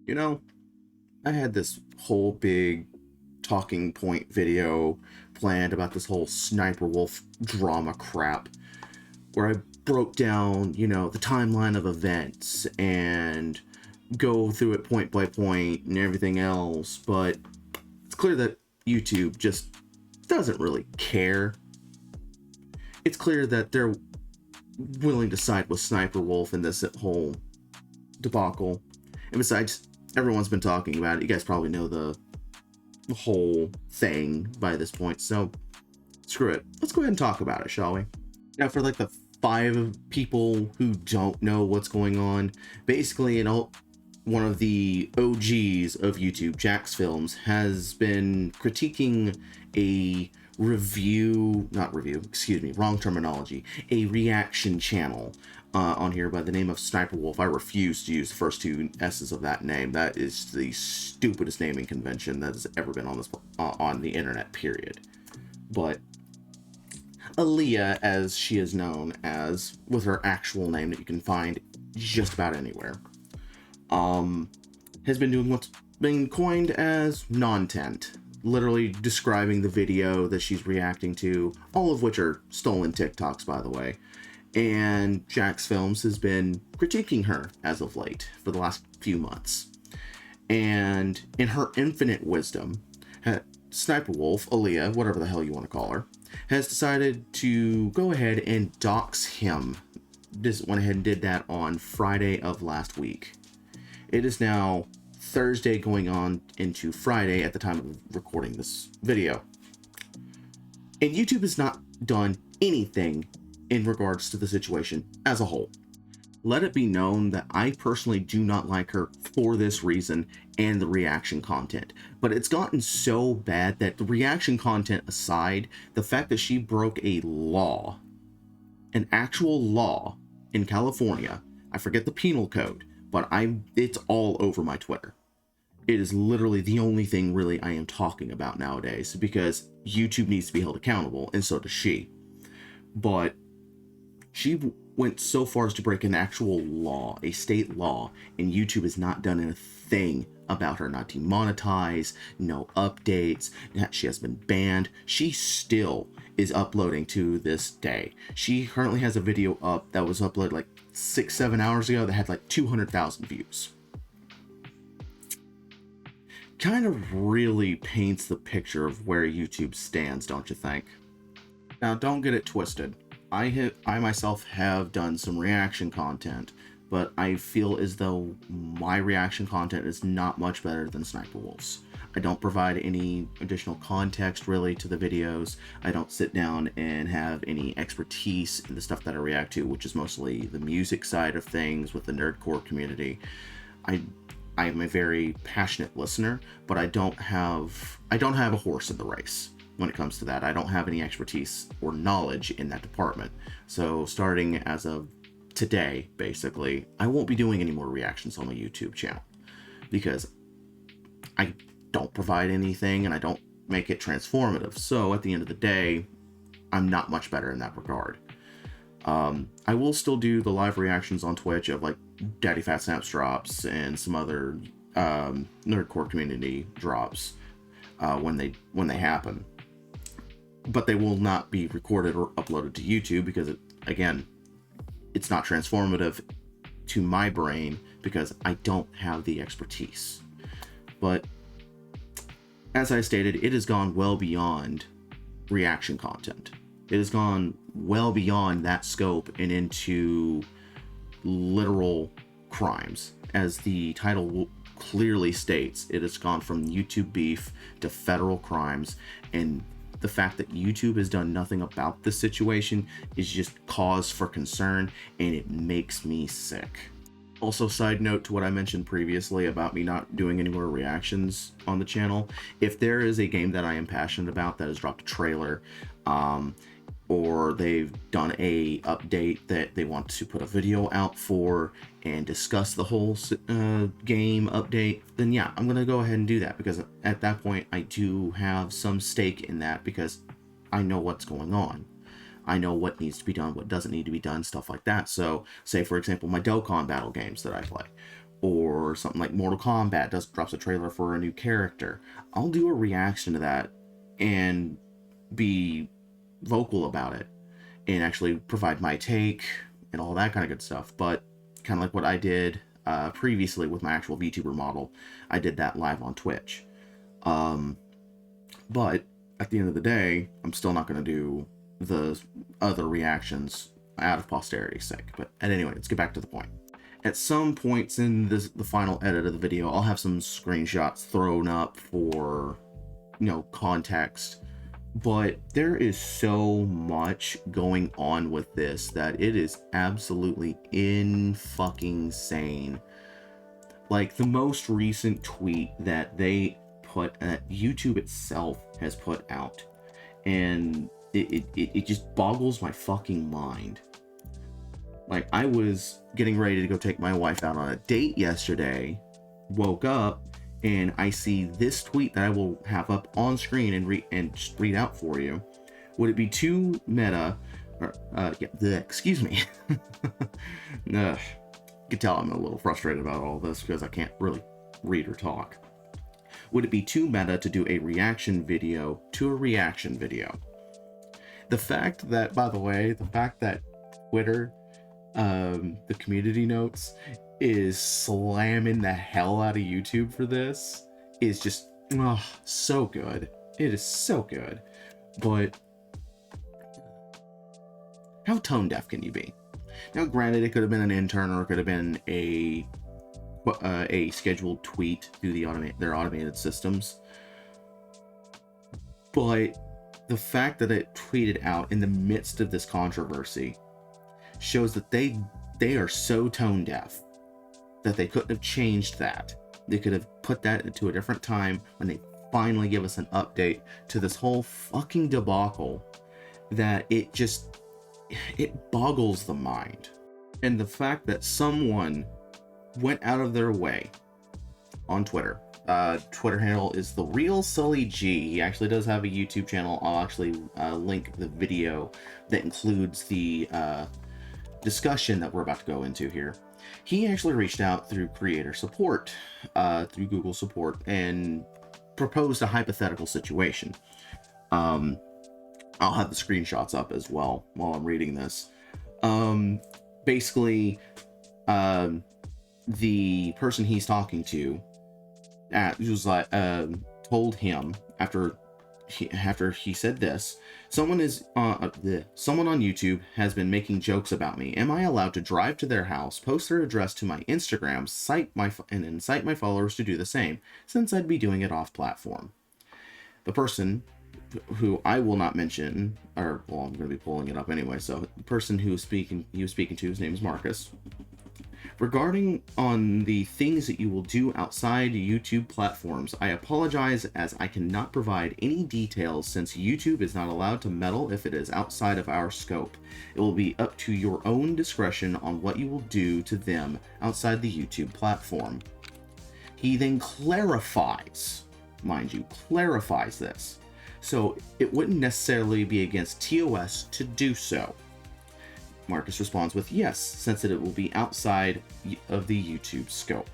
You know, I had this whole big talking point video planned about this whole Sniper Wolf drama crap, where I broke down, the timeline of events and go through it point by point and everything else, but it's clear that YouTube just doesn't really care. It's clear that they're willing to side with Sniper Wolf in this whole debacle. And besides, everyone's been talking about it. You guys probably know the whole thing by this point, so screw it. Let's go ahead and talk about it, shall we? Now, for like the 5 people who don't know what's going on, basically, one of the OGs of YouTube, Jax Films, has been critiquing a wrong terminology, a reaction channel on here by the name of Sniper Wolf. I refuse to use the first 2 S's of that name. That is the stupidest naming convention that has ever been on the internet, period. But Aaliyah, as she is known as, with her actual name that you can find just about anywhere, has been doing what's been coined as non-tent, literally describing the video that she's reacting to, all of which are stolen TikToks, by the way. And Jax Films has been critiquing her as of late for the last few months. And in her infinite wisdom, Sniper Wolf, Aaliyah, whatever the hell you want to call her, has decided to go ahead and dox him. Just went ahead and did that on Friday of last week. It is now Thursday going on into Friday at the time of recording this video. And YouTube has not done anything in regards to the situation as a whole. Let it be known that I personally do not like her for this reason and the reaction content. But it's gotten so bad that, the reaction content aside, the fact that she broke a law, an actual law in California, I forget the penal code, but it's all over my Twitter. It is literally the only thing really I am talking about nowadays, because YouTube needs to be held accountable, and so does she. But she went so far as to break an actual law, a state law, and YouTube has not done a thing about her. Not demonetized, no updates, she has been banned. She still is uploading to this day. She currently has a video up that was uploaded like 6-7 hours ago that had like 200,000 views. Kind of really paints the picture of where YouTube stands, don't you think? Now, don't get it twisted. I myself have done some reaction content, but I feel as though my reaction content is not much better than Sniper Wolf's. I don't provide any additional context really to the videos. I don't sit down and have any expertise in the stuff that I react to, which is mostly the music side of things with the nerdcore community. I am a very passionate listener, but I don't have a horse in the race. When it comes to that, I don't have any expertise or knowledge in that department. So starting as of today, basically, I won't be doing any more reactions on my YouTube channel, because I don't provide anything and I don't make it transformative. So at the end of the day, I'm not much better in that regard. I will still do the live reactions on Twitch of like Daddy Fat Snaps drops and some other nerdcore community drops when they happen. But they will not be recorded or uploaded to YouTube, because it's not transformative to my brain, because I don't have the expertise. But as I stated, it has gone well beyond reaction content. It has gone well beyond that scope and into literal crimes. As the title clearly states, it has gone from YouTube beef to federal crimes, and the fact that YouTube has done nothing about this situation is just cause for concern, and it makes me sick. Also, side note to what I mentioned previously about me not doing any more reactions on the channel, if there is a game that I am passionate about that has dropped a trailer, or they've done a update that they want to put a video out for and discuss the whole game update, then yeah, I'm gonna go ahead and do that, because at that point I do have some stake in that, because I know what's going on. I know what needs to be done, what doesn't need to be done, stuff like that. So say for example, my Dokkan battle games that I play, or something like Mortal Kombat drops a trailer for a new character, I'll do a reaction to that and be vocal about it and actually provide my take and all that kind of good stuff. But kind of like what I did previously with my actual VTuber model, I did that live on Twitch. But at the end of the day, I'm still not going to do the other reactions out of posterity's sake. But anyway, let's get back to the point. At some points in the final edit of the video, I'll have some screenshots thrown up for, you know, context. But there is so much going on with this that it is absolutely in-fucking-sane. Like, the most recent tweet that they put, YouTube itself has put out, and it just boggles my fucking mind. Like, I was getting ready to go take my wife out on a date yesterday, woke up, and I see this tweet that I will have up on screen and just read out for you. Would it be too meta, or, excuse me. You can tell I'm a little frustrated about all this because I can't really read or talk. Would it be too meta to do a reaction video to a reaction video? The fact that, by the way, Twitter, the community notes, is slamming the hell out of YouTube for this is just so good. It is so good. But how tone deaf can you be? Now, granted, it could have been an intern or it could have been a scheduled tweet through their automated systems. But the fact that it tweeted out in the midst of this controversy shows that they are so tone deaf that they couldn't have changed that. They could have put that into a different time when they finally give us an update to this whole fucking debacle, that it boggles the mind. And the fact that someone went out of their way on Twitter. Twitter handle is The Real Sully G. He actually does have a YouTube channel. I'll actually link the video that includes the discussion that we're about to go into here. He actually reached out through creator support, through Google support, and proposed a hypothetical situation. I'll have the screenshots up as well while I'm reading this. Basically, the person he's talking to was like, told him after he said this, someone on YouTube has been making jokes about me. Am I allowed to drive to their house, post their address to my Instagram, and incite my followers to do the same, since I'd be doing it off platform? The person, who I will not mention, or well, I'm going to be pulling it up anyway. So the person he was speaking to, his name is Marcus. Regarding on the things that you will do outside YouTube platforms, I apologize as I cannot provide any details since YouTube is not allowed to meddle if it is outside of our scope. It will be up to your own discretion on what you will do to them outside the YouTube platform. He then clarifies, mind you, clarifies this. So it wouldn't necessarily be against TOS to do so. Marcus responds with yes, since it will be outside of the YouTube scope.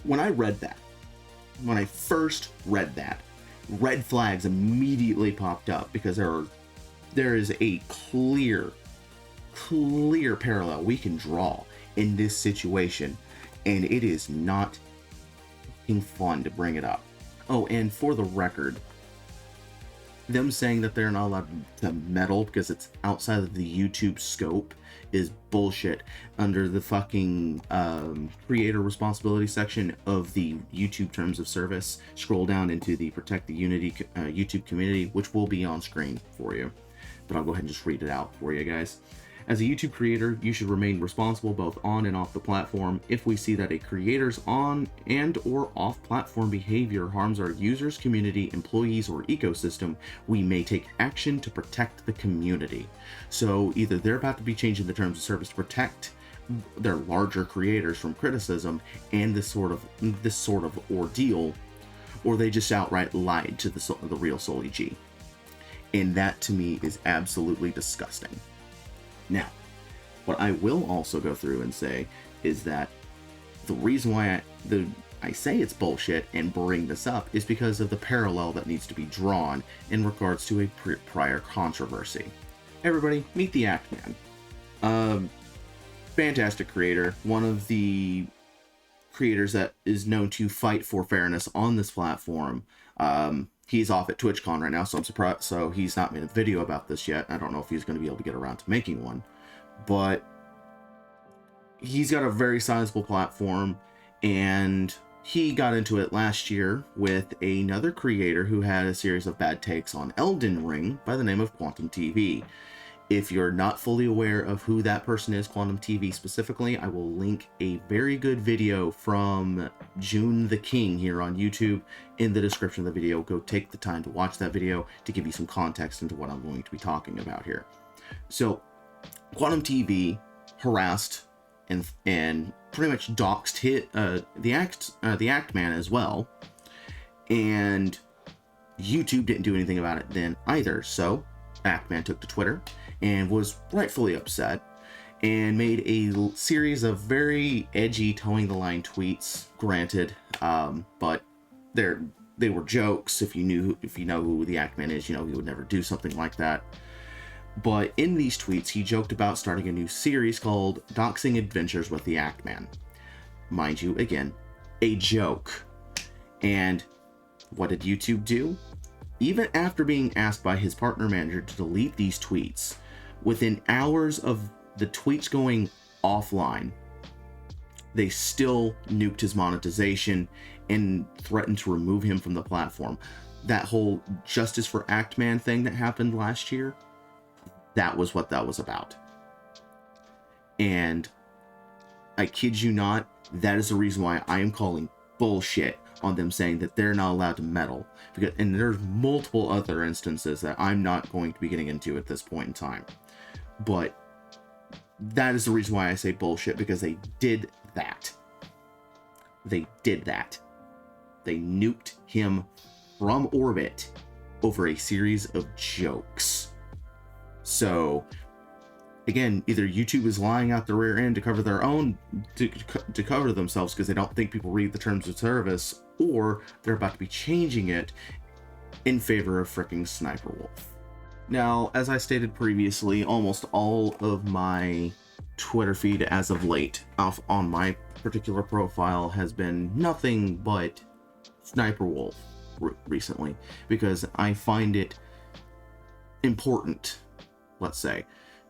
When I first read that, red flags immediately popped up because there is a clear parallel we can draw in this situation, and it is not fun to bring it up. Oh, and for the record, them saying that they're not allowed to meddle because it's outside of the YouTube scope is bullshit. Under the fucking creator responsibility section of the YouTube terms of service, scroll down into the Protect the Unity YouTube community, which will be on screen for you. But I'll go ahead and just read it out for you guys. As a YouTube creator, you should remain responsible both on and off the platform. If we see that a creator's on and or off platform behavior harms our users, community, employees, or ecosystem, we may take action to protect the community. So either they're about to be changing the terms of service to protect their larger creators from criticism and this sort of ordeal, or they just outright lied to the real Sully G. And that to me is absolutely disgusting. Now, what I will also go through and say is that the reason why I say it's bullshit and bring this up is because of the parallel that needs to be drawn in regards to a prior controversy. Everybody, meet the Act Man. Fantastic creator, one of the creators that is known to fight for fairness on this platform. He's off at TwitchCon right now, so I'm surprised. So he's not made a video about this yet. I don't know if he's going to be able to get around to making one, but he's got a very sizable platform, and he got into it last year with another creator who had a series of bad takes on Elden Ring by the name of Quantum TV. If you're not fully aware of who that person is, Quantum TV specifically, I will link a very good video from June the King here on YouTube in the description of the video. Go take the time to watch that video to give you some context into what I'm going to be talking about here. So, Quantum TV harassed and pretty much doxed the Act Man as well, and YouTube didn't do anything about it then either. So Act Man took to Twitter and was rightfully upset and made a series of very edgy, towing the line tweets. Granted, but they were jokes. If you know who the Act Man is, you know he would never do something like that. But in these tweets, he joked about starting a new series called Doxxing Adventures with the Act Man. Mind you, again, a joke. And what did YouTube do? Even after being asked by his partner manager to delete these tweets, within hours of the tweets going offline, they still nuked his monetization and threatened to remove him from the platform. That whole Justice for Act Man thing that happened last year, that was what that was about. And I kid you not, that is the reason why I am calling bullshit on them saying that they're not allowed to meddle. And there's multiple other instances that I'm not going to be getting into at this point in time. But that is the reason why I say bullshit, because they did that. They did that. They nuked him from orbit over a series of jokes. So, again, either YouTube is lying out the rear end to cover their own, to cover themselves because they don't think people read the terms of service, or they're about to be changing it in favor of fricking SSSniperWolf. Now, as I stated previously, almost all of my Twitter feed as of late on my particular profile has been nothing but SSSniperWolf recently, because I find it important, let's say,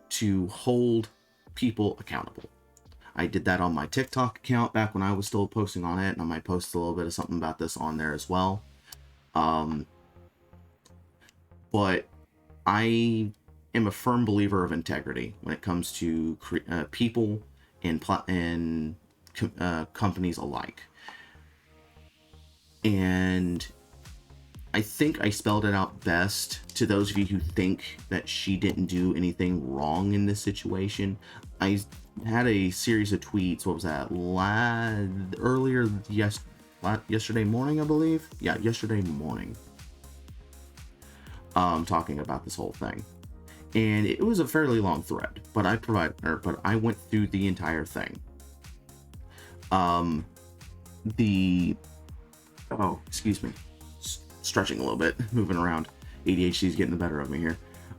to hold people accountable. I did that on my TikTok account back when I was still posting on it, and I might post a little bit of something about this on there as well. But I am a firm believer of integrity when it comes to people and companies alike. And I think I spelled it out best to those of you who think that she didn't do anything wrong in this situation. I had a series of tweets, what was that, yesterday morning, I believe? Yeah, yesterday morning. Talking about this whole thing. And it was a fairly long thread, but I went through the entire thing. Excuse me. Stretching a little bit, moving around. ADHD is getting the better of me here.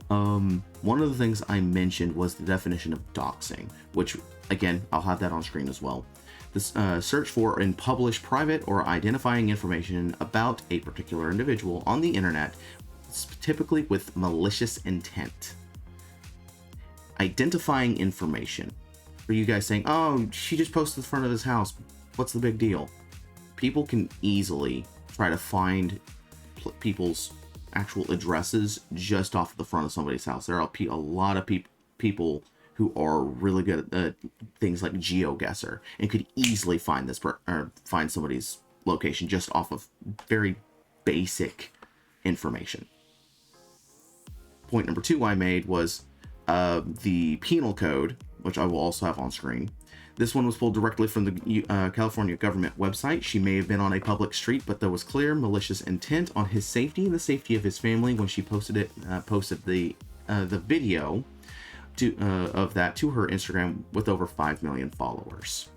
One of the things I mentioned was the definition of doxing, which, again, I'll have that on screen as well. This search for and publish private or identifying information about a particular individual on the internet, typically with malicious intent. Identifying information. For you guys saying, oh, she just posted the front of his house, what's the big deal? People can easily try to find people's actual addresses just off the front of somebody's house. There are a lot of people who are really good at things like GeoGuessr and could easily find find somebody's location just off of very basic information. Point number 2 I made was the penal code, which I will also have on screen. This one was pulled directly from the California government website. She may have been on a public street, but there was clear malicious intent on his safety and the safety of his family when she posted the video to her Instagram with over 5 million followers.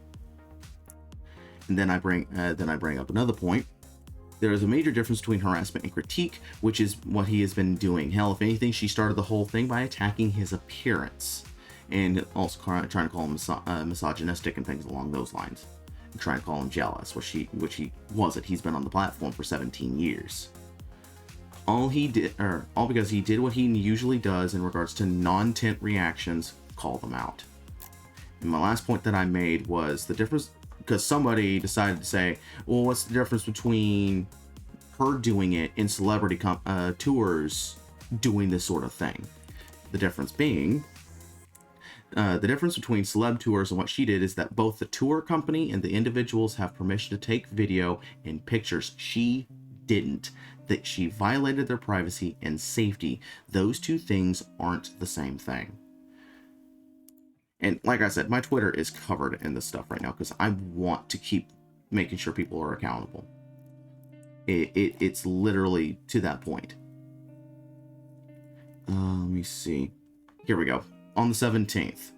And then I bring up another point. There is a major difference between harassment and critique, which is what he has been doing. Hell, if anything, she started the whole thing by attacking his appearance and also trying to call him misogynistic and things along those lines, and trying to call him jealous, which he wasn't. He's been on the platform for 17 years. All because he did what he usually does in regards to non-tint reactions, call them out. And my last point that I made was the difference, because somebody decided to say, well, what's the difference between her doing it in celebrity tours doing this sort of thing? The difference being, the difference between celeb tours and what she did is that both the tour company and the individuals have permission to take video and pictures. She didn't. That she violated their privacy and safety. Those two things aren't the same thing. And like I said, my Twitter is covered in this stuff right now because I want to keep making sure people are accountable. It's literally to that point. Let me see. Here we go. On the 17th,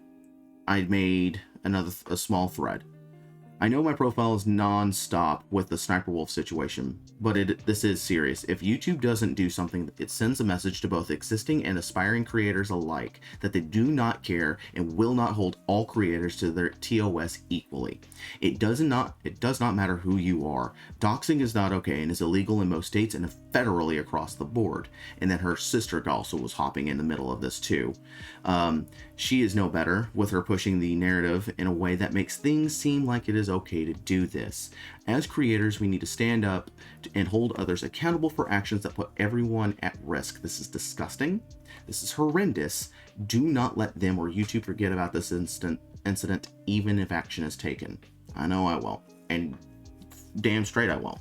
I made a small thread. I know my profile is non-stop with the SSSniperWolf situation, but this is serious. If YouTube doesn't do something, it sends a message to both existing and aspiring creators alike that they do not care and will not hold all creators to their TOS equally. It does not matter who you are. Doxxing is not okay and is illegal in most states and federally across the board. And then her sister also was hopping in the middle of this too. She is no better with her pushing the narrative in a way that makes things seem like it is okay to do this. As creators, we need to stand up and hold others accountable for actions that put everyone at risk. This is disgusting. This is horrendous. Do not let them or YouTube forget about this incident, even if action is taken. I know I won't, and damn straight I won't.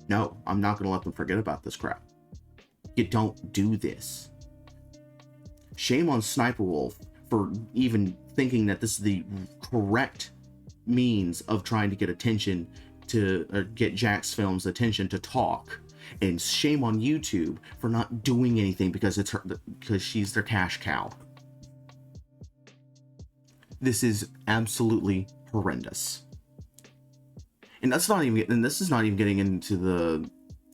No, I'm not going to let them forget about this crap. You don't do this. Shame on SSSniperWolf for even thinking that this is the correct means of trying to get attention to get Jack's Film's attention to talk, and shame on YouTube for not doing anything because she's their cash cow. This is absolutely horrendous. And this is not even getting into the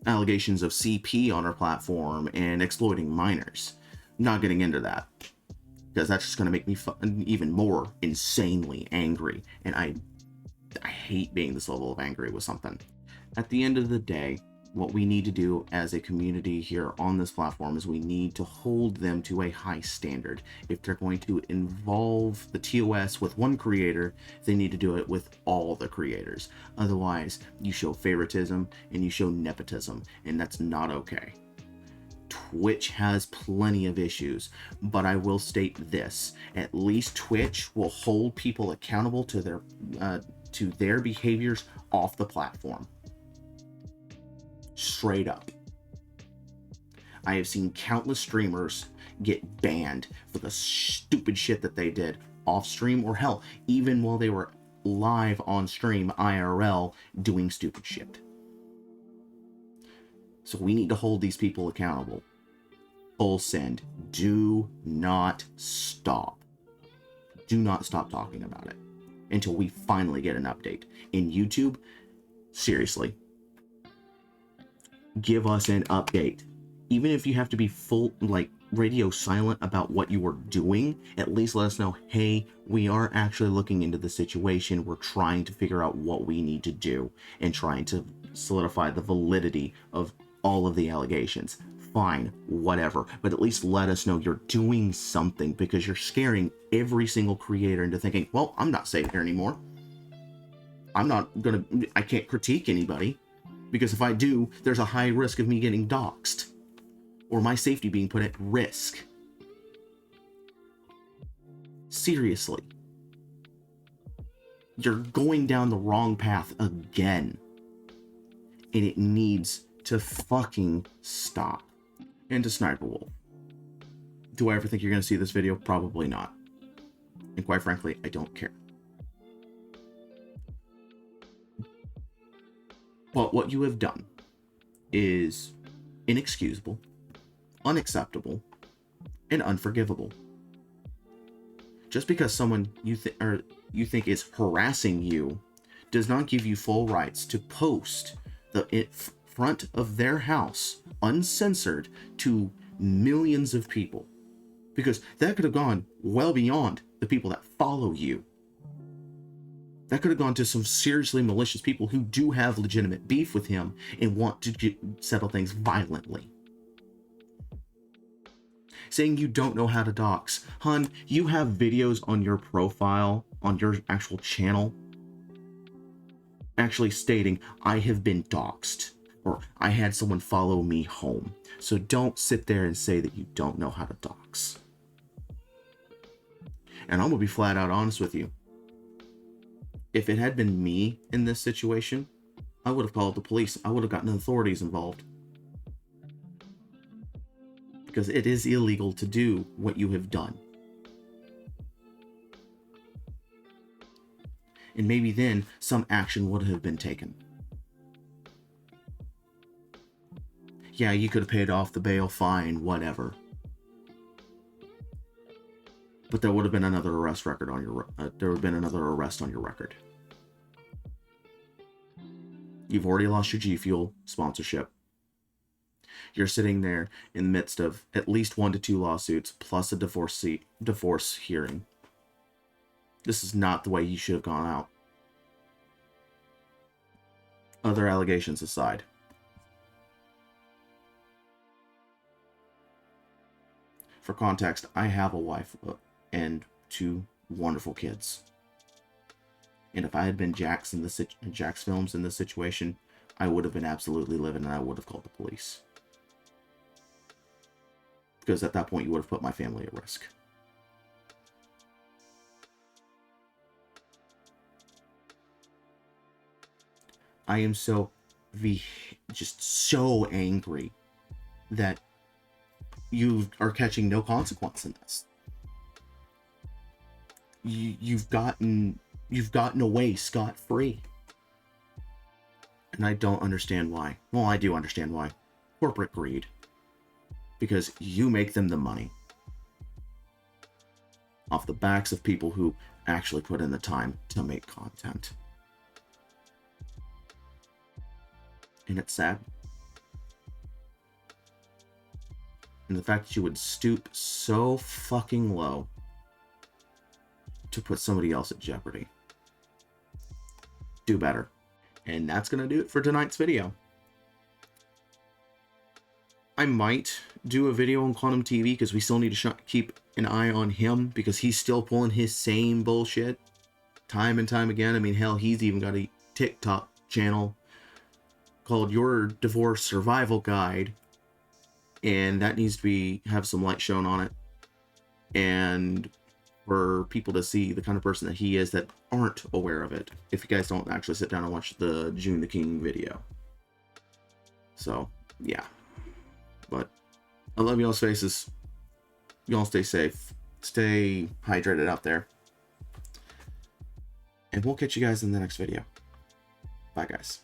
allegations of CP on our platform and exploiting minors. Not getting into that, because that's just going to make me even more insanely angry, and I hate being this level of angry with something. At the end of the day, what we need to do as a community here on this platform is we need to hold them to a high standard. If they're going to involve the TOS with one creator, they need to do it with all the creators. Otherwise, you show favoritism and you show nepotism, and that's not okay. Twitch has plenty of issues, but I will state this: at least Twitch will hold people accountable to their behaviors off the platform. Straight up. I have seen countless streamers get banned for the stupid shit that they did off stream, or hell, even while they were live on stream IRL doing stupid shit. So we need to hold these people accountable. Full send. Do not stop. Do not stop talking about it until we finally get an update. In YouTube, seriously, give us an update. Even if you have to be radio silent about what you are doing, at least let us know, hey, we are actually looking into the situation. We're trying to figure out what we need to do and trying to solidify the validity of all of the allegations. Fine, whatever, but at least let us know you're doing something, because you're scaring every single creator into thinking, well, I'm not safe here anymore. I can't critique anybody, because if I do, there's a high risk of me getting doxxed or my safety being put at risk. Seriously. You're going down the wrong path again, and it needs to fucking stop. And to SSSniperWolf, do I ever think you're going to see this video? Probably not. And quite frankly, I don't care. But what you have done is inexcusable, unacceptable, and unforgivable. Just because someone you think is harassing you does not give you full rights to post the front of their house uncensored to millions of people, because that could have gone well beyond the people that follow you. That could have gone to some seriously malicious people who do have legitimate beef with him and want to settle things violently. Saying you don't know how to dox. Hun, you have videos on your profile, on your actual channel, actually stating, I have been doxed, or I had someone follow me home. So don't sit there and say that you don't know how to dox. And I'm gonna be flat out honest with you. If it had been me in this situation, I would have called the police. I would have gotten the authorities involved. Because it is illegal to do what you have done. And maybe then some action would have been taken. Yeah, you could have paid off the bail, fine, whatever. But there would have been another arrest record on your there would have been another arrest on your record. You've already lost your G Fuel sponsorship. You're sitting there in the midst of at least 1 to 2 lawsuits plus a divorce hearing. This is not the way you should have gone out. Other allegations aside. For context, I have a wife and 2 wonderful kids. And if I had been Jax Films in this situation, I would have been absolutely livid, and I would have called the police. Because at that point, you would have put my family at risk. I am just so angry that you are catching no consequence in this. You've gotten away scot-free. And I don't understand why. Well, I do understand why. Corporate greed. Because you make them the money. Off the backs of people who actually put in the time to make content. And it's sad. And the fact that you would stoop so fucking low to put somebody else at jeopardy. Do better. And that's going to do it for tonight's video. I might do a video on Quantum TV because we still need to keep an eye on him because he's still pulling his same bullshit time and time again. I mean, hell, he's even got a TikTok channel called Your Divorce Survival Guide, and that needs to have some light shown on it, and for people to see the kind of person that he is that aren't aware of it, if you guys don't actually sit down and watch the June the King video. So yeah, but I love y'all's faces. Y'all stay safe, stay hydrated out there, and we'll catch you guys in the next video. Bye guys.